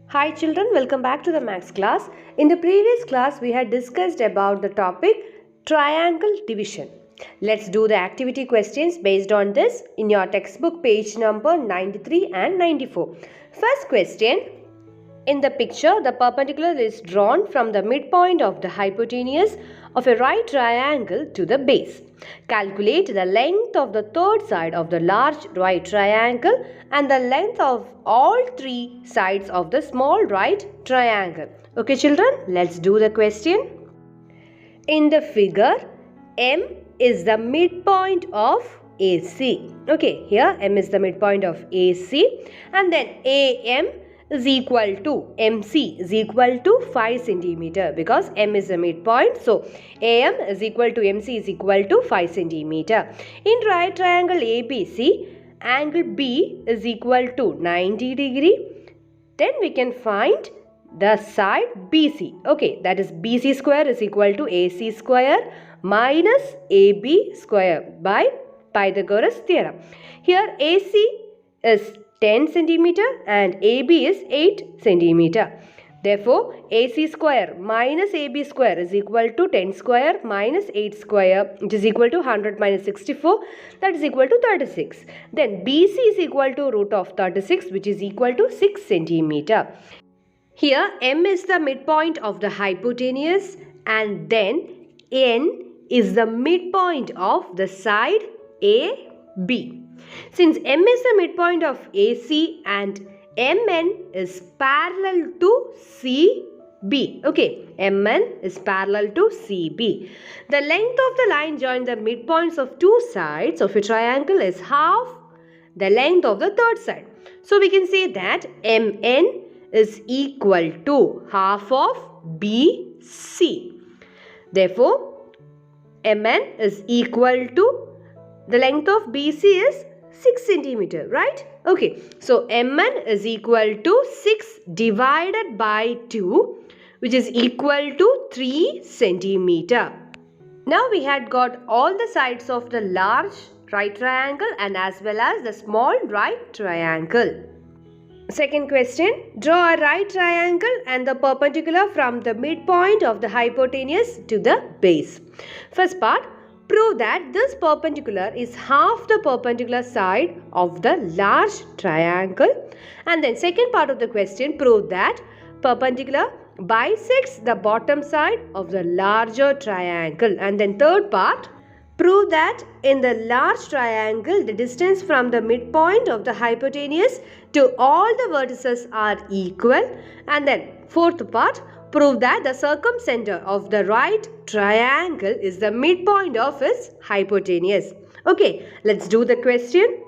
Hi children, welcome back to the Maths class. In the previous class, we had discussed about the topic triangle division. Let's do the activity questions based on this in your textbook page number 93 and 94. First question. In the picture, the perpendicular is drawn from the midpoint of the hypotenuse of a right triangle to the base. Calculate the length of the third side of the large right triangle and the length of all three sides of the small right triangle. Okay children, let's do the question. In the figure, M is the midpoint of AC. Okay, here M is the midpoint of AC and then AM is equal to MC is equal to 5 centimeter because M is the midpoint. So, AM is equal to MC is equal to 5 centimeter. In right triangle ABC, angle B is equal to 90 degree. Then we can find the side BC. Okay, that is BC square is equal to AC square minus AB square by Pythagoras theorem. Here AC is 10 centimeter and AB is 8 centimeter. Therefore, AC square minus AB square is equal to 10 square minus 8 square, which is equal to 100 minus 64, that is equal to 36. Then BC is equal to root of 36, which is equal to 6 centimeter. Here M is the midpoint of the hypotenuse and then N is the midpoint of the side AB. Since M is the midpoint of AC and MN is parallel to CB. Okay, MN is parallel to CB. The length of the line joining the midpoints of two sides of a triangle is half the length of the third side. So we can say that MN is equal to half of BC. Therefore, MN is equal to the length of BC is 6 centimeter, right? Okay, so MN is equal to 6 divided by 2, which is equal to 3 centimeter. Now we had got all the sides of the large right triangle and as well as the small right triangle. Second question, draw a right triangle and the perpendicular from the midpoint of the hypotenuse to the base. First part, prove that this perpendicular is half the perpendicular side of the large triangle. And then second part of the question, prove that perpendicular bisects the bottom side of the larger triangle. And then third part, prove that in the large triangle, the distance from the midpoint of the hypotenuse to all the vertices are equal. And then fourth part, prove that the circumcenter of the right triangle is the midpoint of its hypotenuse. Okay, let's do the question.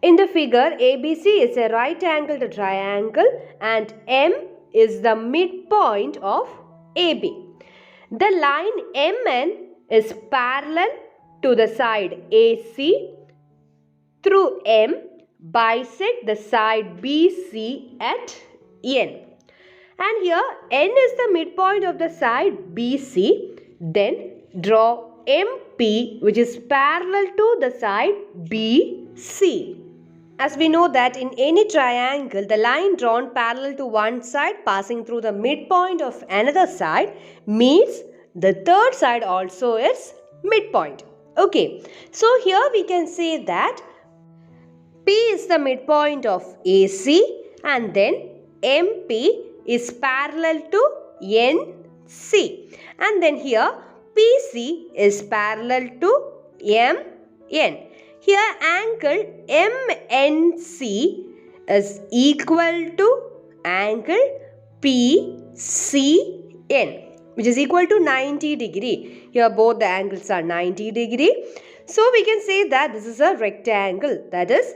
In the figure, ABC is a right angled triangle and M is the midpoint of AB. The line MN is parallel to the side AC through M bisect the side BC at N. And here N is the midpoint of the side BC. Then draw MP which is parallel to the side BC. As we know that in any triangle, the line drawn parallel to one side passing through the midpoint of another side means the third side also is midpoint. Okay, so here we can say that P is the midpoint of AC and then MP is parallel to NC. And then here PC is parallel to MN. Here angle MNC is equal to angle PCN, which is equal to 90 degree. Here both the angles are 90 degree. So we can say that this is a rectangle, that is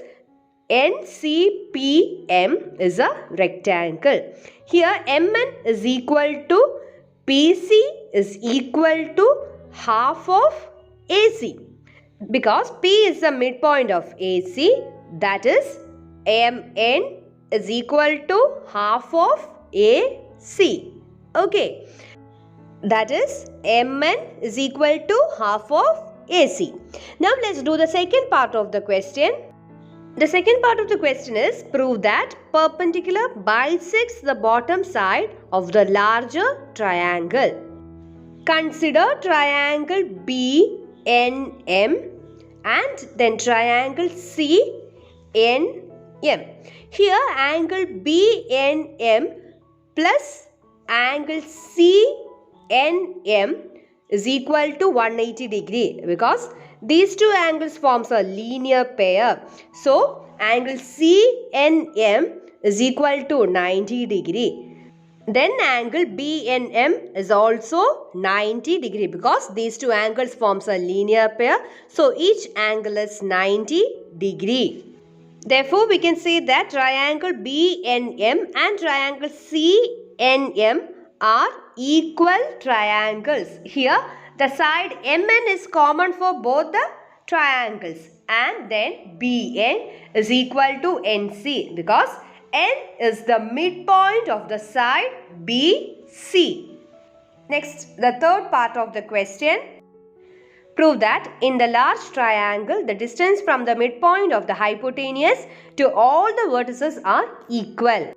NCPM is a rectangle. Here MN is equal to PC is equal to half of AC. Because P is the midpoint of AC, that is MN is equal to half of AC. Okay. That is MN is equal to half of AC. Now let's do the second part of the question. The second part of the question is prove that perpendicular bisects the bottom side of the larger triangle. Consider triangle BNM and then triangle CNM. Here angle BNM plus angle CNM is equal to 180 degree because these two angles forms a linear pair. So angle CNM is equal to 90 degree. Then angle BNM is also 90 degree because these two angles forms a linear pair. So each angle is 90 degree. Therefore, we can say that triangle BNM and triangle CNM are equal triangles. Here, the side MN is common for both the triangles and then BN is equal to NC because N is the midpoint of the side BC. Next, the third part of the question. Prove that in the large triangle, the distance from the midpoint of the hypotenuse to all the vertices are equal.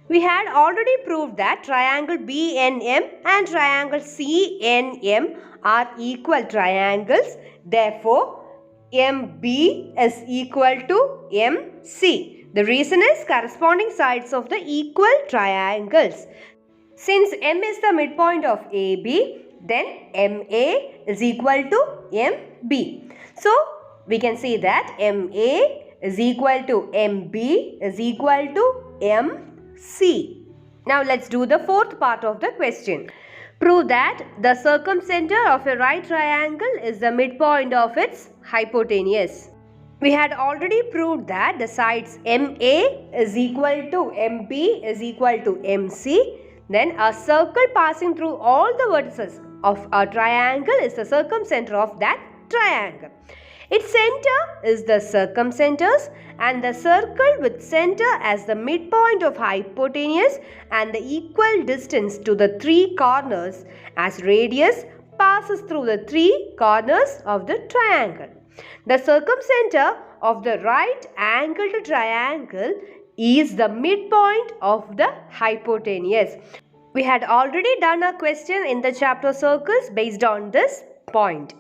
We had already proved that triangle BNM and triangle CNM are equal triangles. Therefore, MB is equal to MC. The reason is corresponding sides of the equal triangles. Since M is the midpoint of AB, then MA is equal to MB. So, we can say that MA is equal to MB is equal to MC. Now, let's do the fourth part of the question. Prove that the circumcenter of a right triangle is the midpoint of its hypotenuse. We had already proved that the sides MA is equal to MB is equal to MC. Then a circle passing through all the vertices of a triangle is the circumcenter of that triangle. Its center is the circumcenters and the circle with center as the midpoint of hypotenuse and the equal distance to the three corners as radius passes through the three corners of the triangle. The circumcenter of the right angled triangle is the midpoint of the hypotenuse. We had already done a question in the chapter circles based on this point.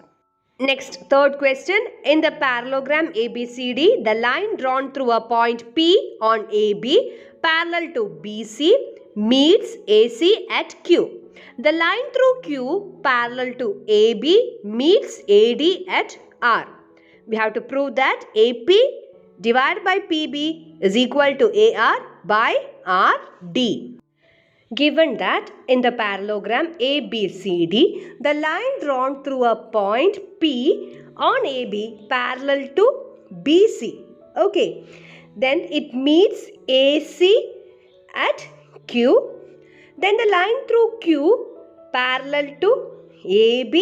Next, third question. In the parallelogram ABCD, the line drawn through a point P on AB parallel to BC meets AC at Q. The line through Q parallel to AB meets AD at R. We have to prove that AP divided by PB is equal to AR by RD. Given that in the parallelogram ABCD, the line drawn through a point P on AB parallel to BC. Okay, then it meets AC at Q. Then the line through Q parallel to AB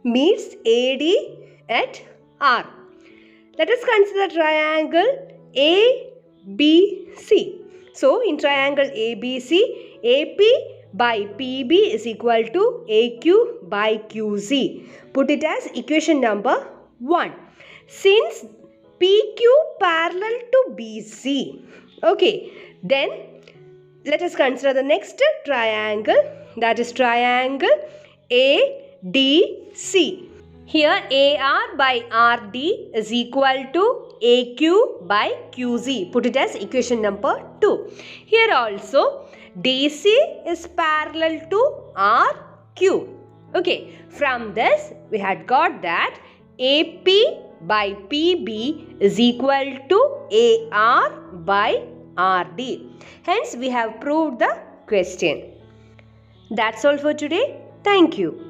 meets AD at R. Let us consider triangle ABC. So, in triangle ABC, AP by PB is equal to AQ by QZ. Put it as equation number 1. Since PQ parallel to BC. Okay, then let us consider the next triangle, that is triangle ADC. Here AR by RD is equal to AQ by QZ. Put it as equation number 2. Here also DC is parallel to RQ. Okay, from this we had got that AP by PB is equal to AR by RD. Hence we have proved the question. That's all for today. Thank you.